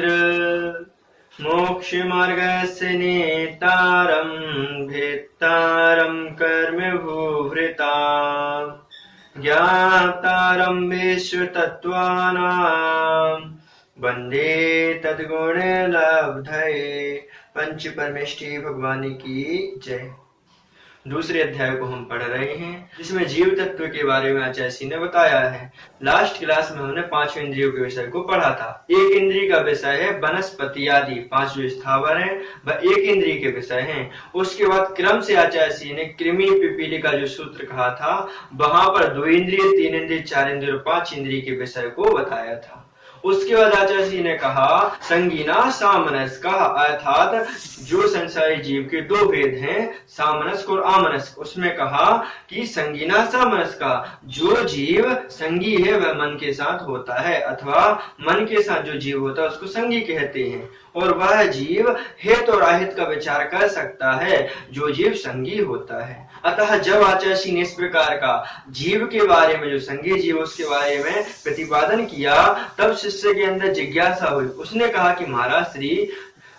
इंद्र मोक्षमार्गस्य नेतारं भेत्तारं कर्मभूभृता ज्ञातारं विश्वतत्त्वानां वन्दे तद्गुणलब्धये। पंच परमेष्ठी भगवान की जय। दूसरे अध्याय को हम पढ़ रहे हैं जिसमें जीव तत्व के बारे में आचार्य श्री ने बताया है। लास्ट क्लास में हमने पांचों इंद्रियों के विषय को पढ़ा था। एक इंद्रिय का विषय है वनस्पति आदि, पांच जो स्थावर हैं वह एक इंद्रिय के विषय हैं। उसके बाद क्रम से आचार्य श्री ने कृमि पिपीली का जो सूत्र कहा था वहां पर 2 इंद्रिय, 3 इंद्रिय, 4 इंद्रिय और 5 इंद्रिय के विषय को बताया था। उसके बाद आचार्य जी ने कहा संगीना सामनस्क, अर्थात जो संसारी जीव के 2 भेद हैं, सामनस्क और आमनस्क। उसमें कहा कि संगीना सामनस्क, जो जीव संगी है वह मन के साथ होता है, अथवा मन के साथ जो जीव होता है उसको संगी कहते हैं। और वह जीव हित और अहित का विचार कर सकता है जो जीव संगी होता है। अतः जब आचार्य श्री ने इस प्रकार का जीव के बारे में, जो संगी जीव उसके बारे में प्रतिपादन किया, तब शिष्य के अंदर जिज्ञासा हुई। उसने कहा कि महाराज श्री,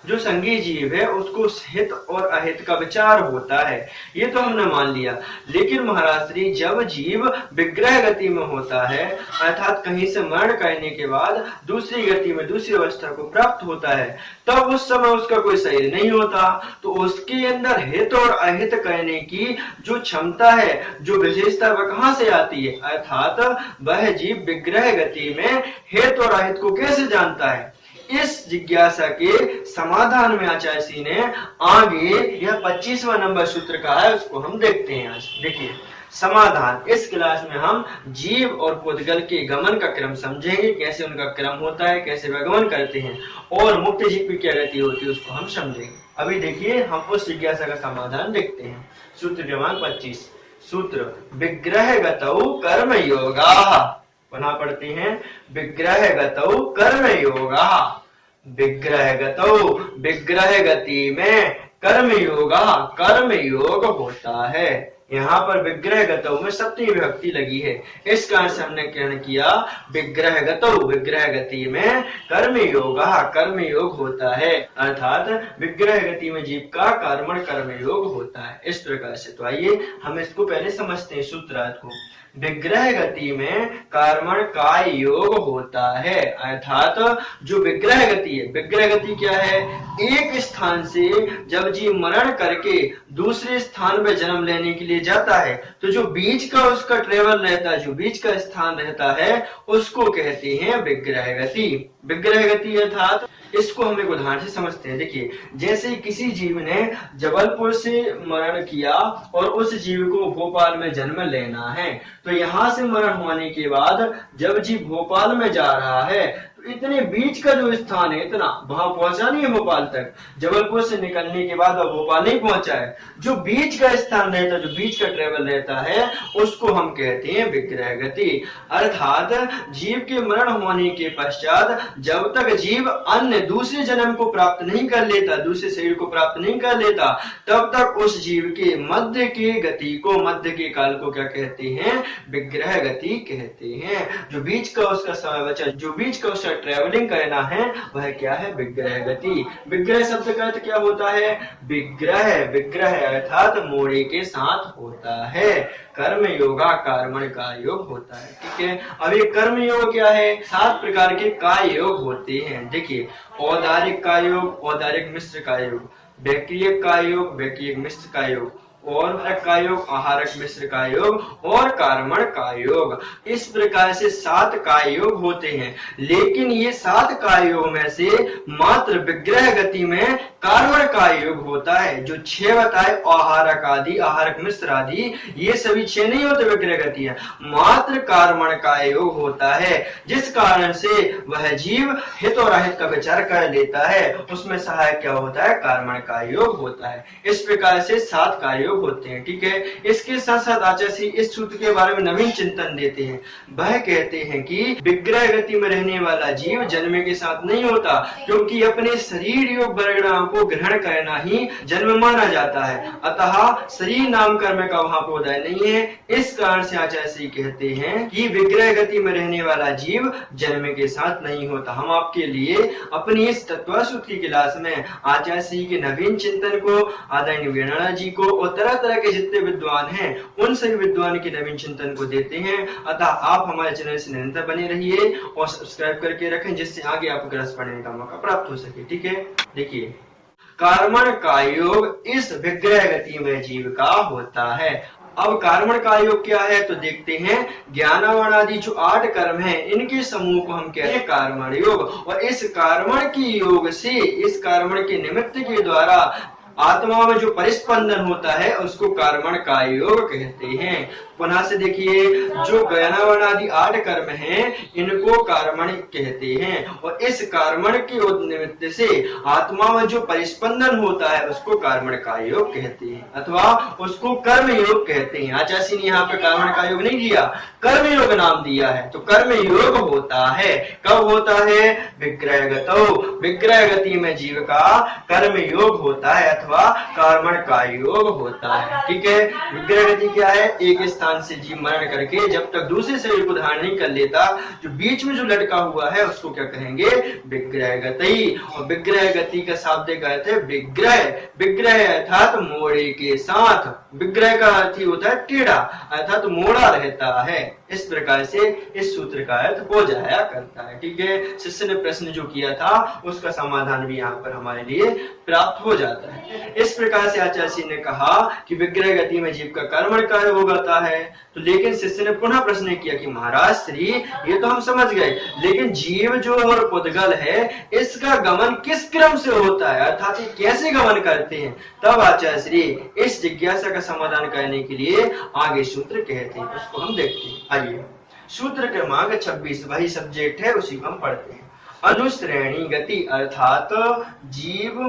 जो संगी जीव है उसको हित और अहित का विचार होता है, ये तो हमने मान लिया, लेकिन महाराज श्री जब जीव विग्रह गति में होता है, अर्थात कहीं से मरण करने के बाद दूसरी गति में, दूसरी अवस्था को प्राप्त होता है, तब उस समय उसका कोई शरीर नहीं होता, तो उसके अंदर हित और अहित कहने की जो क्षमता है, जो विशेषता, वह कहां से आती है? अर्थात वह जीव विग्रह गति में हित और अहित को कैसे जानता है? इस जिज्ञासा के समाधान में आचार्य श्री ने आगे यह 25वां नंबर सूत्र का है, उसको हम देखते हैं। आज देखिए समाधान। इस क्लास में हम जीव और पुद्गल के गमन का क्रम समझेंगे, कैसे उनका क्रम होता है, कैसे वे गमन करते हैं, और मुक्त जीव की क्या गति होती है उसको हम समझेंगे। अभी देखिए हम उस जिज्ञासा का समाधान देखते हैं। सूत्र क्रमांक 25। सूत्र विग्रह गतौ कर्म योगा। पुनः पढ़ते हैं विग्रह गतौ कर्म योगा। विग्रह गतौ, विग्रह गति में कर्म योगा, कर्म योग होता है। यहाँ पर विग्रह गतौ में सप्तमी विभक्ति लगी है, इस कारण से हमने ग्रहण किया विग्रह गतौ, विग्रह गति में कर्म योगा, कर्म योग होता है, अर्थात विग्रह गति में जीव का कर्मण कर्म योग होता है। इस प्रकार से तो आइए हम इसको पहले समझते हैं सूत्रार्थ को। विग्रह गति में कर्मण काय योग होता है, अर्थात जो विग्रह गति है, विग्रह गति क्या है? एक स्थान से जब जीव मरण करके दूसरे स्थान पे जन्म लेने के लिए जाता है, तो जो बीच का उसका ट्रेवल रहता है, जो बीच का स्थान रहता है, उसको कहते हैं विग्रह गति। विग्रह गति अर्थात इसको हम एक उदाहरण से समझते हैं। देखिए जैसे किसी जीव ने जबलपुर से मरण किया और उस जीव को भोपाल में जन्म लेना है, तो यहाँ से मरण होने के बाद जब जीव भोपाल में जा रहा है, तो इतने बीच का जो स्थान है, इतना वहां पहुंचा नहीं है भोपाल तक, जबलपुर से निकलने के बाद वह भोपाल नहीं पहुंचा है। जो बीच का स्थान रहता है, जो बीच का ट्रेवल रहता है, उसको हम कहते हैं विग्रह गति। अर्थात जीव के मरण होने के पश्चात जब तक जीव अन्य दूसरे जन्म को प्राप्त नहीं कर लेता, दूसरे शरीर को प्राप्त नहीं कर लेता, तब तक उस जीव के मध्य के गति को, मध्य के काल को क्या कहते हैं? विग्रह गति कहते हैं। जो बीच का उसका समय बचा, जो बीच का उसका ट्रेवलिंग करना है, वह क्या है? विग्रह गति। विग्रह शब्द का अर्थ क्या होता है? विग्रह, विग्रह अर्थात मोड़े के साथ होता है। कर्म योगा, कर्मण का योग होता है। ठीक है, अब ये कर्म योग क्या है? 7 प्रकार के काय योग होते हैं। देखिए औदारिक का योग, औदारिक मिश्र का योग, वैक्रियक का योग, वैक्रियक मिश्र का योग, और का योग, आहारक मिश्र का योग, और कर्मण का योग। इस प्रकार से 7 काय योग होते हैं। लेकिन ये 7 काय योग में से मात्र विग्रह गति में कर्मण का योग होता है। जो 6 बताए आहारक आदि, आहारक मिश्र आदि, ये सभी 6 नहीं होते विग्रह गति है, मात्र कर्मण का योग होता है। जिस कारण से वह जीव हित और अहित का विचार कर लेता है, उसमें सहायक क्या होता है? कर्मण का योग होता है। इस प्रकार से 7 काय योग होते हैं। ठीक है, इसके साथ साथ आचार्य इस सूत्र के बारे में नवीन चिंतन देते हैं। वह कहते हैं कि विग्रह गति में रहने वाला जीव जन्म के साथ नहीं होता, क्योंकि अपने शरीर योग परिणाम को ग्रहण करना ही जन्म माना जाता है, अतः शरीर नाम कर्म का वहां पर उदय नहीं है। इस कारण से आचार्य कहते हैं कि विग्रह गति में रहने वाला जीव जन्म के साथ नहीं होता। हम आपके लिए अपनी इस तत्व सूत्र की क्लास में आचार्य के नवीन चिंतन को, आदरणीय वीणा जी को और तरह तरह के जितने विद्वान हैं उन सभी विद्वान के नवीन चिंतन को देते हैं। अतः आप हमारे चैनल से निरंतर बने रहिए और सब्सक्राइब करके रखें, जिससे आगे आपको क्लास पढ़ने का मौका प्राप्त हो सके। ठीक है, देखिए कर्मण का योग इस विग्रह गति में जीव का होता है। अब कर्मण का योग क्या है तो देखते हैं। ज्ञानावरण आदि जो 8 कर्म हैं, इनके समूह को हम कहते हैं कर्मण योग, और इस कर्मण की योग से, इस कर्मण के निमित्त के द्वारा आत्मा में जो परिस्पंदन होता है उसको कर्मण का योग कहते हैं। पुनः से देखिए, जो ज्ञानावरण आदि 8 कर्म हैं इनको कर्मण कहते हैं, और इस कर्मण के निमित्त से आत्मा में जो परिस्पंदन होता है उसको कर्मण का योग कहते हैं, अथवा उसको कर्म योग कहते हैं। आचार्य ने यहाँ पे कर्मण का योग नहीं दिया, कर्म योग नाम दिया है। तो कर्म योग होता है, कब होता है? विग्रह गतो, विग्रह गति में जीव का कर्म योग होता है अथवा कर्मण का योग होता है। ठीक है, विग्रह गति क्या है? एक स्थान से जीव मरण करके जब तक दूसरे शरीर को धारण नहीं कर लेता, जो बीच में जो लटका हुआ है उसको क्या कहेंगे? विग्रह गति। और विग्रह गति का शाब्दिक अर्थ है विग्रह। विग्रह अर्थात मोड़े के साथ, विग्रह का अर्थ ही होता है टेढ़ा, अर्थात मोड़ा रहता है। इस प्रकार से इस सूत्र का अर्थ हो जाया करता है। ठीक है, शिष्य ने प्रश्न जो किया था उसका समाधान भी यहाँ पर हमारे लिए प्राप्त हो जाता है। इस प्रकार से आचार्य ने कहा कि विग्रह गति में जीव का कर्मण का योग होता है। तो लेकिन शिष्य ने पुनः प्रश्न किया कि महाराज श्री, ये तो हम समझ गए, लेकिन जीव जो और पुद्गल है इसका गमन किस क्रम से होता है, अर्थात ये कैसे गमन करते हैं? तब आचार्य श्री इस जिज्ञासा का समाधान करने के लिए आगे सूत्र कहते हैं, उसको हम देखते हैं। आइए, सूत्र क्रमांक 26 वही सब्जेक्ट है, उसी को हम पढ़ते हैं। अनुश्रेणी गति अर्थात जीव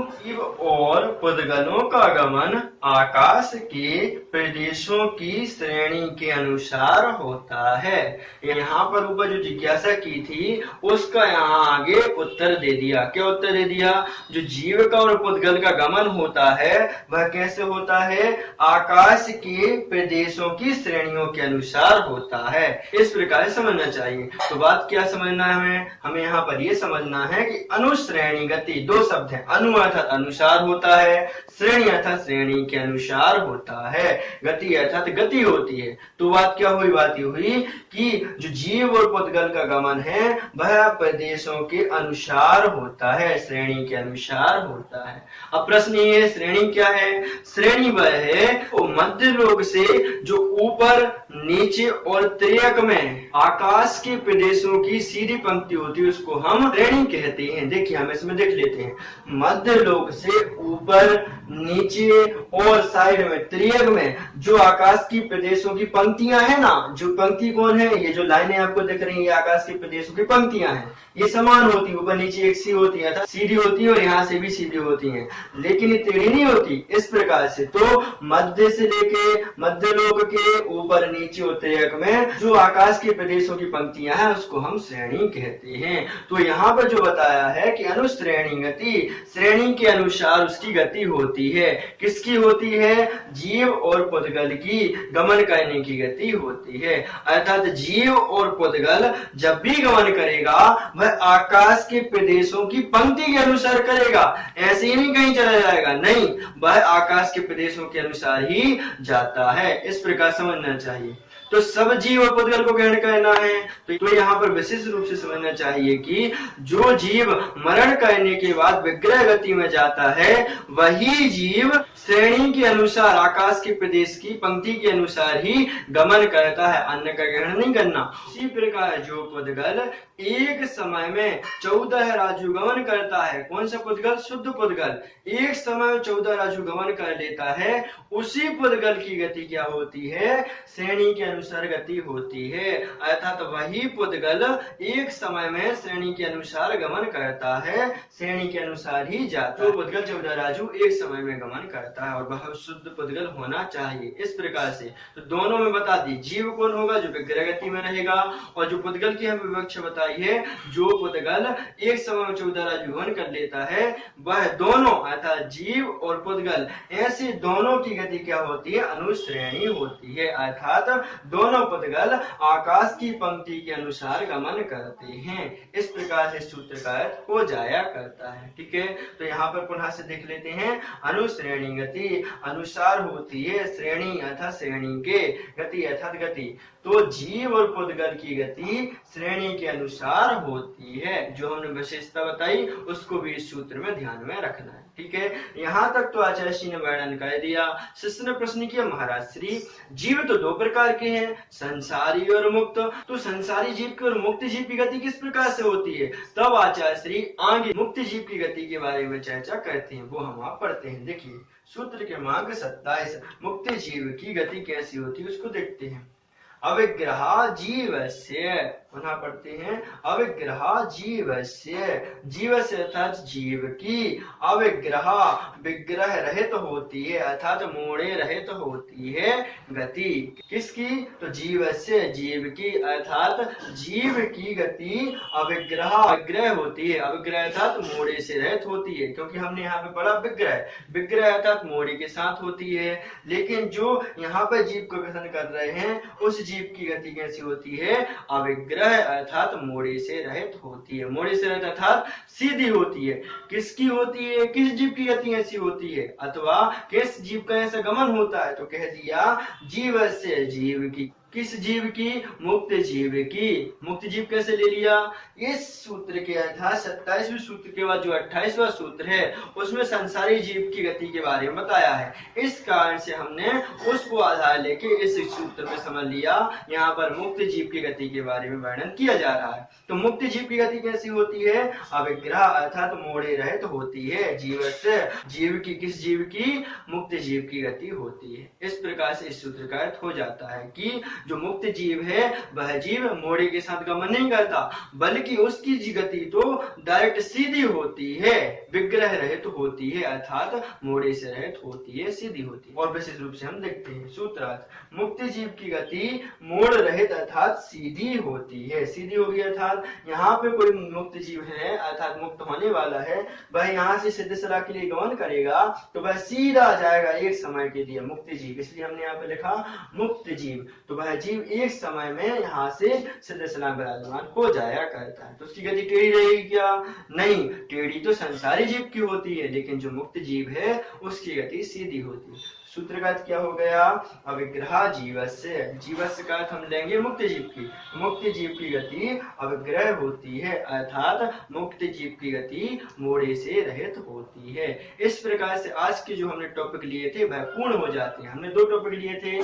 और पुद्गलों का गमन आकाश के प्रदेशों की श्रेणी के अनुसार होता है। यहाँ पर ऊपर जो जिज्ञासा की थी उसका यहाँ आगे उत्तर दे दिया। क्या उत्तर दे दिया? जो जीव का और पुद्गल का गमन होता है वह कैसे होता है? आकाश के प्रदेशों की श्रेणियों के अनुसार होता है। इस प्रकार समझना चाहिए। तो बात क्या समझना है हमें यहाँ पर? ये समझना है कि अनुश्रेणी गति, 2 शब्द है, अनु अर्थात अनुसार होता है, श्रेणी अर्थात श्रेणी के अनुसार होता है, गति अर्थात गति होती है। तो बात क्या हुई? बात ये हुई कि जो जीव और पुद्गल का गमन है वह प्रदेशों के अनुसार होता है, श्रेणी के अनुसार होता है। अब प्रश्न ये है, श्रेणी क्या है? श्रेणी वह है वो मध्य लोक से जो ऊपर, नीचे और त्रियक में आकाश के प्रदेशों की सीधी पंक्ति होती है उसको हम श्रेणी कहते हैं। देखिए, हम इसमें देख लेते हैं। मध्य लोक से ऊपर, नीचे और साइड में, त्रियक में जो आकाश की प्रदेशों की पंक्तियां है ना, जो पंक्ति कौन है? ये जो लाइनें आपको दिख रही है ये आकाश के प्रदेशों की पंक्तियां हैं। ये समान होती है, ऊपर नीचे एक सी होती है, अर्थात सीधी होती है और यहाँ से भी सीधी होती है, लेकिन ये टेढ़ी नहीं होती। इस प्रकार से तो मध्य से लेके मध्य लोक के ऊपर, नीचे और त्रियक में जो आकाश के प्रदेशों की पंक्तियां हैं उसको हम श्रेणी कहते हैं। तो यहाँ पर जो बताया है कि अनुश्रेणी गति, श्रेणी के अनुसार उसकी गति होती है। किसकी होती है? जीव और पुद्गल की गमन करने की गति होती है। अर्थात जीव और पुद्गल जब भी गमन करेगा वह आकाश के प्रदेशों की पंक्ति के अनुसार करेगा, ऐसे ही नहीं कहीं चला जाएगा, नहीं, वह आकाश के प्रदेशों के अनुसार ही जाता है। इस प्रकार समझना चाहिए। तो सब जीव और पुद्गल को ग्रहण करना है। तो यहाँ पर विशेष रूप से समझना चाहिए कि जो जीव मरण करने के बाद विग्रह गति में जाता है वही जीव श्रेणी के अनुसार आकाश के प्रदेश की पंक्ति के अनुसार ही गमन करता है, अन्य का ग्रहण नहीं करना। इसी प्रकार जो पुद्गल एक समय में 14 राजु गमन करता है, कौन सा पुद्गल? शुद्ध पुद्गल एक समय में 14 राजु गमन कर लेता है, उसी पुद्गल की गति क्या होती है? श्रेणी के अनुसार अनुसार गति होती है, अर्थात वही पुद्गल एक समय में श्रेणी के अनुसार गमन करता है, श्रेणी के अनुसार ही जाता है। तो पुद्गल चौदराजू एक समय में गमन करता है और वह शुद्ध पुद्गल होना चाहिए। इस प्रकार से तो दोनों में बता दी, जीव कौन होगा, जो विग्रह गति में रहेगा, और जो पुद्गल की हम विवक्षा बताई है, जो पुद्गल एक समय में चौदराजू गमन कर लेता है, वह दोनों अर्थात जीव और पुद्गल ऐसे दोनों की गति क्या होती है, अनुश्रेणी होती है, अर्थात दोनों पुद्गल आकाश की पंक्ति के अनुसार गमन करते हैं। इस प्रकार से सूत्र का अर्थ हो जाया करता है। ठीक है, तो यहाँ पर पुनः से देख लेते हैं। अनुश्रेणी गति अनुसार होती है, श्रेणी अर्थात श्रेणी के, गति अर्थात गति। तो जीव और पुद्गल की गति श्रेणी के अनुसार होती है। जो हमने विशेषता बताई उसको भी इस सूत्र में ध्यान में रखना है। ठीक है, यहाँ तक तो आचार्य श्री ने वर्णन कर दिया। शिष्य ने प्रश्न किया, महाराज श्री जीव तो दो प्रकार के हैं, संसारी और मुक्त, तो संसारी जीव की और मुक्त जीव की गति किस प्रकार से होती है? तब आचार्य श्री आगे मुक्त जीव की गति के बारे में चर्चा करते हैं, वो हम आप पढ़ते हैं। देखिए सूत्र के मार्ग 27 मुक्त जीव की गति कैसी होती है उसको देखते हैं। अविग्रहा जीवस्य, पुनः पढ़ते हैं, अविग्रहा जीवस्य, जीवस्य अर्थात जीव की, अविग्रहा विग्रह रहित होती है अर्थात मोड़े रहित होती है गति। किसकी? तो जीवस्य जीव की, अर्थात जीव की गति अविग्रह विग्रह होती है। अविग्रह अर्थात मोड़े से रहित होती है, क्योंकि हमने यहाँ पे पढ़ा विग्रह, विग्रह अर्थात मोड़े के साथ होती है। लेकिन जो यहाँ पर जीव को कथन कर रहे हैं उस जीव की गति कैसी होती है? अविग्रह अर्थात मोड़े से रहित होती है। मोड़े से रहित अर्थात सीधी होती है। किसकी होती है? किस जीव की गति ऐसी होती है, अथवा किस जीव का ऐसा गमन होता है? तो कह दिया जीव से जीव की। किस जीव की? मुक्त जीव की। मुक्त जीव कैसे ले लिया? इस सूत्र के अर्थात 27वें सूत्र के बाद जो 28वां सूत्र है उसमें संसारी जीव की गति के बारे में बताया है। इस कारण से हमने उसको आधार लेके इस सूत्र में समझ लिया, यहाँ पर मुक्त जीव की गति के बारे में वर्णन किया जा रहा है। तो मुक्त जीव की गति कैसी होती है? अविग्रह अर्थात मोड़े रहित होती है। जीव से जीव की, किस जीव की? मुक्त जीव की गति होती है। इस प्रकार से इस सूत्र का अर्थ हो जाता है कि जो मुक्त जीव है वह जीव मोड़े के साथ गमन नहीं करता, बल्कि उसकी गति तो डायरेक्ट सीधी होती है, विग्रह रहित होती है, अर्थात मोड़े से रहित होती है, सीधी होती है। और विशेष रूप से हम देखते हैं सूत्रार्थ, मुक्त जीव की गति मोड़ रहित अर्थात सीधी होती है। सीधी होगी अर्थात यहाँ पे कोई मुक्त जीव है अर्थात मुक्त होने वाला है, वह यहाँ से सिद्धसला के लिए गमन करेगा तो वह सीधा जाएगा एक समय के लिए, मुक्त जीव। इसलिए हमने यहाँ पे लिखा मुक्त जीव, तो वह जीव एक समय में यहाँ से सिद्धसला विराजमान हो जाया करता है। तो उसकी गति टेढ़ी रहेगी क्या? नहीं, टेढ़ी तो संसारी जीव की होती है, लेकिन जो मुक्त जीव है उसकी गति सीधी होती है। सूत्र का क्या हो गया? अविग्रह जीवस्य, जीवस्य का अर्थ हम लेंगे मुक्त जीव की। मुक्त जीव की गति अविग्रह होती है, अर्थात मुक्त जीव की गति मोड़े से रहित होती है। इस प्रकार से आज के जो हमने टॉपिक लिए थे वह पूर्ण हो जाते हैं। हमने दो टॉपिक लिए थे,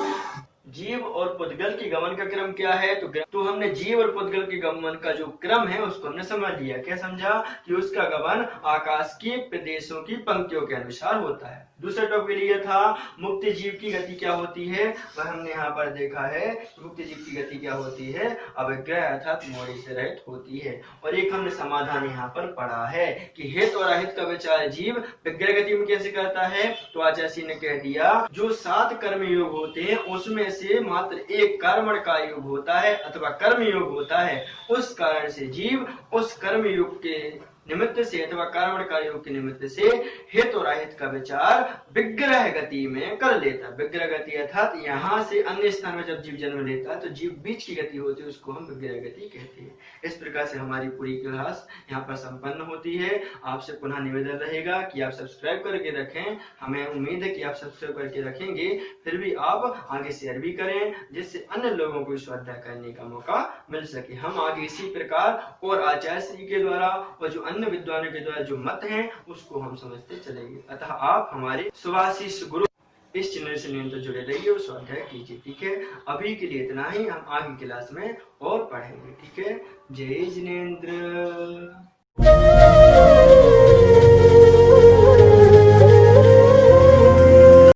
जीव और पुद्गल की गमन का क्रम क्या है, तो हमने जीव और पुद्गल के गमन का जो क्रम है उसको हमने समझ लिया। क्या समझा? कि उसका गमन आकाश के प्रदेशों की पंक्तियों के अनुसार होता है। दूसरा टॉपिक लिया था मुक्त जीव की गति क्या होती है, वह हमने यहाँ पर देखा है। मुक्त जीव की गति क्या होती है? अविग्रह अर्थात मोड़े से रहित होती है। और एक हमने समाधान यहाँ पर पढ़ा है कि हित और अहित का विचार जीव विग्रह गति में कैसे करता है। तो आचार्य ने कह दिया जो 7 कर्म योग होते हैं उसमें से मात्र एक कर्मण का योग होता है अथवा कर्म योग होता है। उस कारण से जीव उस कर्म योग के निमित्त से अथवा कारण का योग के निमित्त से हित और अहित का विचार विग्रह गति में कर लेता है। विग्रह गति अर्थात यहाँ से अन्य स्थान में जब जीव जन्म लेता है तो जीव बीच की गति होती है, उसको हम विग्रह गति कहते हैं। इस प्रकार से हमारी पूरी क्लास यहाँ पर संपन्न होती है। आपसे पुनः निवेदन रहेगा कि आप सब्सक्राइब करके रखें। हमें उम्मीद है कि आप सब्सक्राइब करके रखेंगे, फिर भी आप आगे शेयर भी करें जिससे अन्य लोगों को स्वाध्याय करने का मौका मिल सके। हम आगे इसी प्रकार और आचार्य श्री के द्वारा और जो अन्य विद्वानों के द्वारा जो मत हैं उसको हम समझते चलेंगे। अतः आप हमारे शुभाशीष गुरु इस चैनल से निरंतर जुड़े रहिए और स्वाध्याय कीजिए। ठीक है, अभी के लिए इतना ही, हम आगे क्लास में और पढ़ेंगे। ठीक है, जय जिनेंद्र।